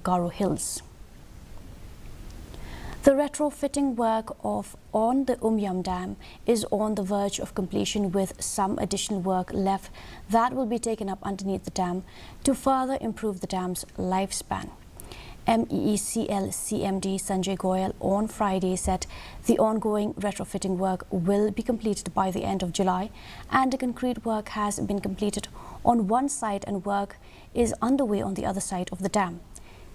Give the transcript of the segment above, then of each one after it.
of Garo Hills. The retrofitting work on the Umiam Dam is on the verge of completion, with some additional work left that will be taken up underneath the dam to further improve the dam's lifespan. MEECL CMD Sanjay Goyal on Friday said the ongoing retrofitting work will be completed by the end of July, and the concrete work has been completed on one side and work is underway on the other side of the dam.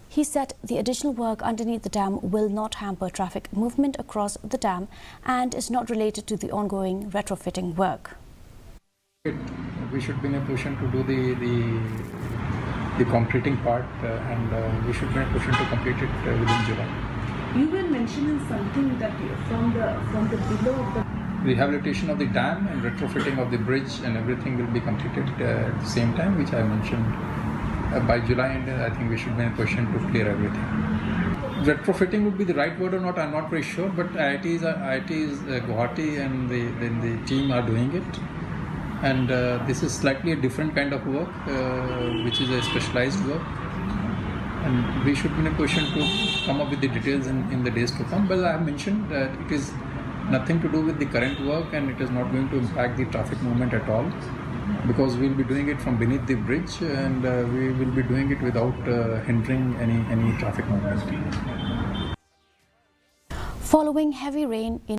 He said the additional work underneath the dam will not hamper traffic movement across the dam and is not related to the ongoing retrofitting work. We should be in a position to do the concreting part and we should be in a position to complete it within July. You were mentioning something that from the below of the rehabilitation of the dam and retrofitting of the bridge and everything will be completed at the same time, which I mentioned. By July end, I think we should be in a position to clear everything. Retrofitting would be the right word or not, I'm not very sure, but IIT's Guwahati and the team are doing it. And this is slightly a different kind of work, which is a specialized work. And we should be in a position to come up with the details in the days to come. But I have mentioned that it is nothing to do with the current work and it is not going to impact the traffic movement at all, because we will be doing it from beneath the bridge and we will be doing it without hindering any traffic movement. Following heavy rain in